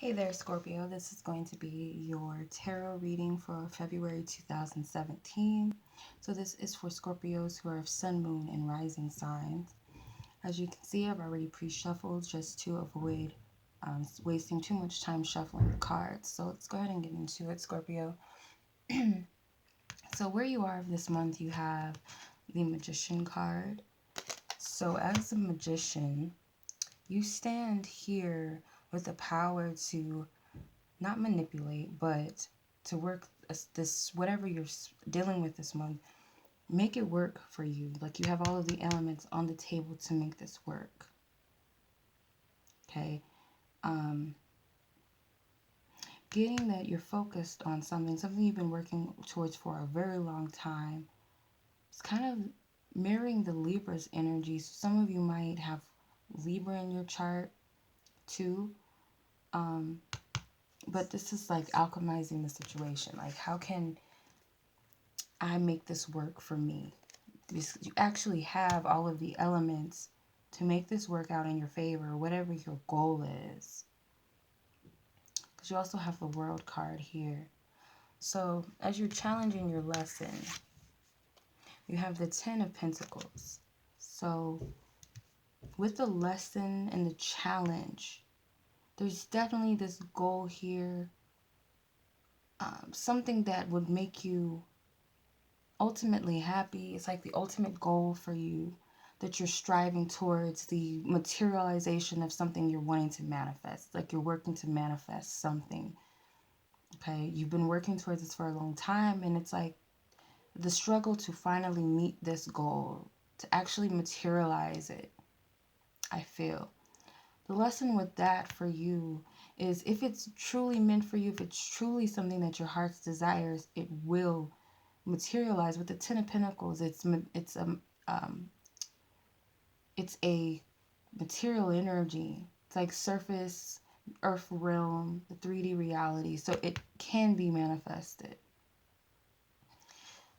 Hey there, Scorpio. This is going to be your tarot reading for February 2017. So this is for Scorpios who are of Sun, Moon, and Rising signs. As you can see, I've already pre-shuffled just to avoid wasting too much time shuffling the cards. So let's go ahead and get into it, Scorpio. So where you are this month, you have the Magician card. So as a magician, you stand here with the power to not manipulate, but to work this, whatever you're dealing with this month, make it work for you. Like you have all of the elements on the table to make this work. Okay. Getting that you're focused on something you've been working towards for a very long time. It's kind of mirroring the Libra's energy. So some of you might have Libra in your chart too. But this is like alchemizing the situation. Like, how can I make this work for me? You actually have all of the elements to make this work out in your favor, whatever your goal is. Because you also have the World card here. So as you're challenging your lesson, you have the Ten of Pentacles. So with the lesson and the challenge, there's definitely this goal here. Something that would make you ultimately happy. It's like the ultimate goal for you that you're striving towards, the materialization of something you're wanting to manifest. Like you're working to manifest something. Okay, you've been working towards this for a long time, and it's like the struggle to finally meet this goal, to actually materialize it. I feel the lesson with that for you is, if it's truly meant for you, if it's truly something that your heart's desires, it will materialize. With the Ten of Pentacles, it's a material energy. It's like surface, earth realm, the 3D reality. So it can be manifested.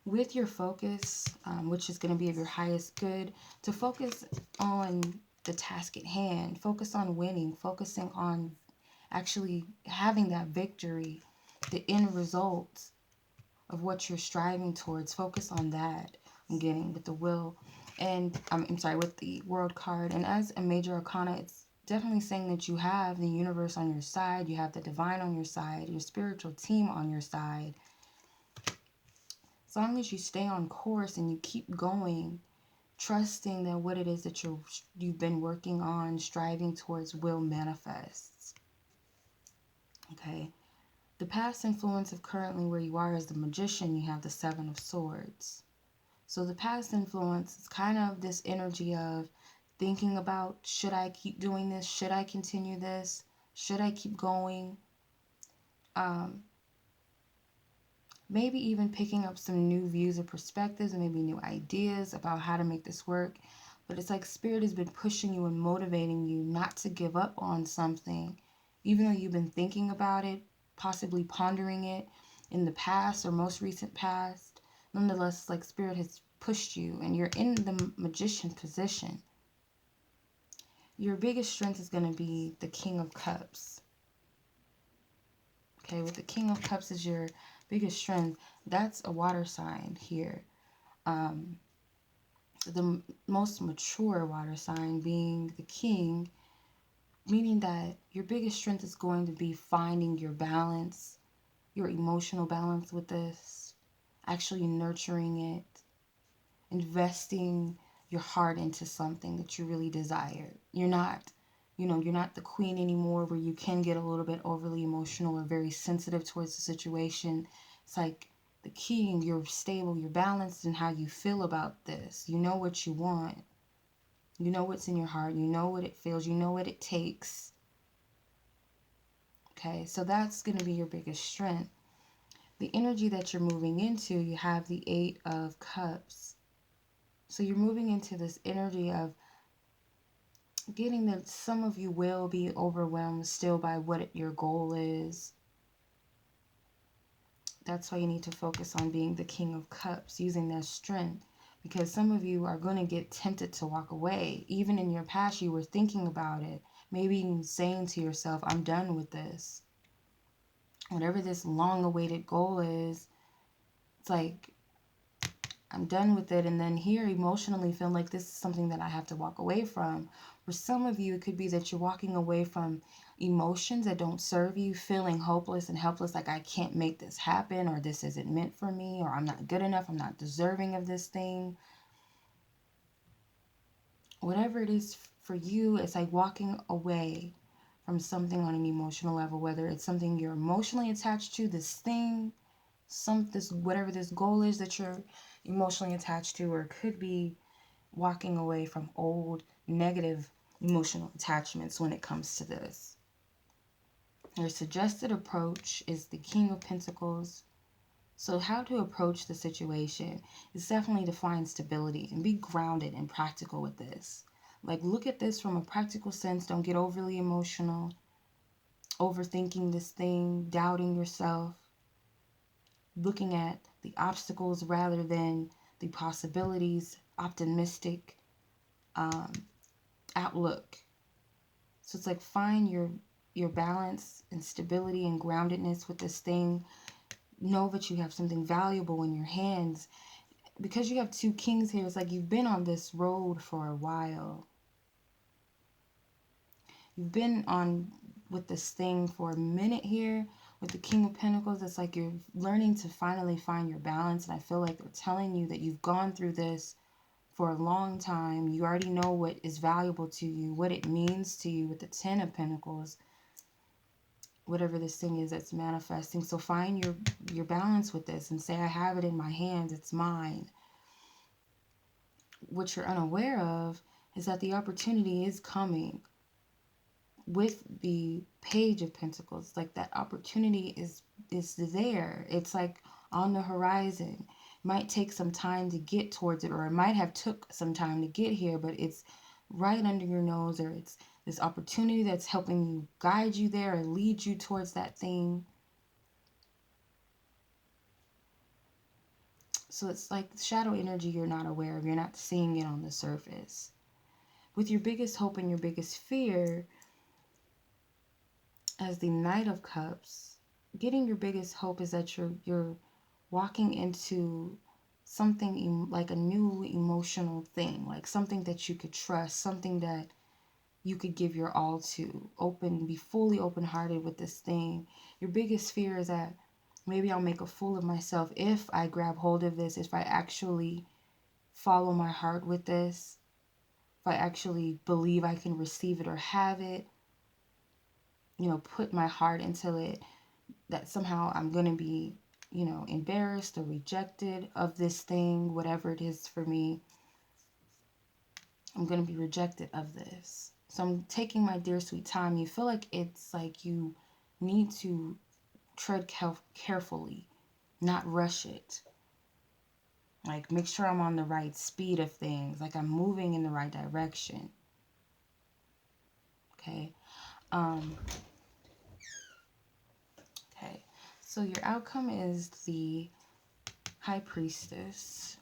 With your focus, which is going to be of your highest good, to focus on the task at hand, focus on winning, focusing on actually having that victory, the end result of what you're striving towards. Focus on that. I'm getting with the will, and I'm sorry, with the World card. And as a major arcana, it's definitely saying that you have the universe on your side, you have the divine on your side, your spiritual team on your side. As long as you stay on course and you keep going, trusting that what it is that you've been working on, striving towards, will manifest. Okay. The past influence of currently where you are as the Magician, you have the Seven of Swords. So the past influence is kind of this energy of thinking about, should I keep doing this? Should I continue this? Should I keep going? Maybe even picking up some new views or perspectives, and maybe new ideas about how to make this work. But it's like Spirit has been pushing you and motivating you not to give up on something, even though you've been thinking about it, possibly pondering it in the past or most recent past. Nonetheless, like Spirit has pushed you and you're in the Magician position. Your biggest strength is going to be the King of Cups. Okay, with the King of Cups as your biggest strength, that's a water sign here. The most mature water sign being the King, meaning that your biggest strength is going to be finding your balance, your emotional balance with this, actually nurturing it, investing your heart into something that you really desire. You're not the queen anymore, where you can get a little bit overly emotional or very sensitive towards the situation. It's like the king, you're stable, you're balanced in how you feel about this. You know what you want. You know what's in your heart. You know what it feels. You know what it takes. Okay, so that's going to be your biggest strength. The energy that you're moving into, you have the Eight of Cups. So you're moving into this energy of getting that some of you will be overwhelmed still by what your goal is. That's why you need to focus on being the King of Cups, using that strength. Because some of you are going to get tempted to walk away. Even in your past, you were thinking about it. Maybe saying to yourself, I'm done with this. Whatever this long awaited goal is, it's like, I'm done with it. And then here, emotionally, feeling like this is something that I have to walk away from. For some of you, it could be that you're walking away from emotions that don't serve you, feeling hopeless and helpless, like I can't make this happen, or this isn't meant for me, or I'm not good enough, I'm not deserving of this thing. Whatever it is for you, it's like walking away from something on an emotional level, whether it's something you're emotionally attached to, this thing, this whatever this goal is that you're emotionally attached to, or it could be walking away from old negative emotional attachments when it comes to this. Your suggested approach is the King of Pentacles. So how to approach the situation is definitely to find stability and be grounded and practical with this. Like, look at this from a practical sense. Don't get overly emotional, overthinking this thing, doubting yourself, looking at the obstacles rather than the possibilities, optimistic outlook. So it's like, find your balance and stability and groundedness with this thing. Know that you have something valuable in your hands. Because you have two kings here, it's like you've been on this road for a while. You've been on with this thing for a minute here. With the King of Pentacles, it's like you're learning to finally find your balance. And I feel like they're telling you that you've gone through this for a long time. You already know what is valuable to you, what it means to you with the Ten of Pentacles, whatever this thing is that's manifesting. So find your balance with this and say, I have it in my hands, it's mine. What you're unaware of is that the opportunity is coming with the Page of Pentacles. Like, that opportunity is there. It's like on the horizon. It might take some time to get towards it, or it might have took some time to get here, but it's right under your nose, or it's this opportunity that's helping you, guide you there, or lead you towards that thing. So it's like shadow energy you're not aware of. You're not seeing it on the surface. With your biggest hope and your biggest fear as the Knight of Cups, getting your biggest hope is that you're walking into something like a new emotional thing, like something that you could trust, something that you could give your all to, be fully open-hearted with this thing. Your biggest fear is that maybe I'll make a fool of myself if I grab hold of this, if I actually follow my heart with this, if I actually believe I can receive it or have it, put my heart into it, that somehow I'm going to be, embarrassed or rejected of this thing, whatever it is for me. I'm going to be rejected of this. So I'm taking my dear sweet time. You feel like it's like you need to tread carefully, not rush it. Like, make sure I'm on the right speed of things, like I'm moving in the right direction. Okay. Okay. So your outcome is the High Priestess.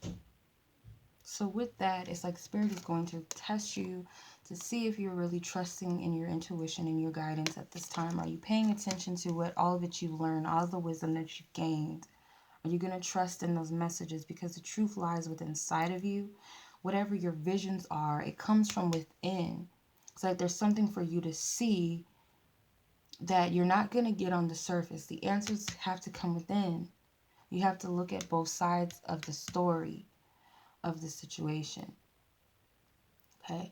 So with that, it's like Spirit is going to test you to see if you're really trusting in your intuition and your guidance at this time. Are you paying attention to all that you've learned, all the wisdom that you've gained? Are you going to trust in those messages? Because the truth lies within inside of you. Whatever your visions are, it comes from within. It's like there's something for you to see that you're not going to get on the surface. The answers have to come within. You have to look at both sides of the story of the situation. Okay.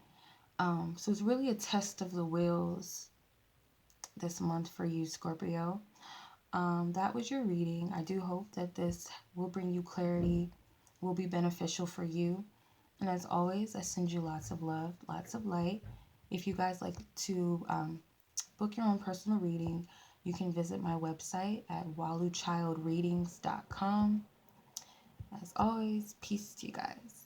So it's really a test of the wills this month for you, Scorpio. That was your reading. I do hope that this will bring you clarity, will be beneficial for you. And as always, I send you lots of love, lots of light. If you guys like to book your own personal reading, you can visit my website at waluchildreadings.com. As always, peace to you guys.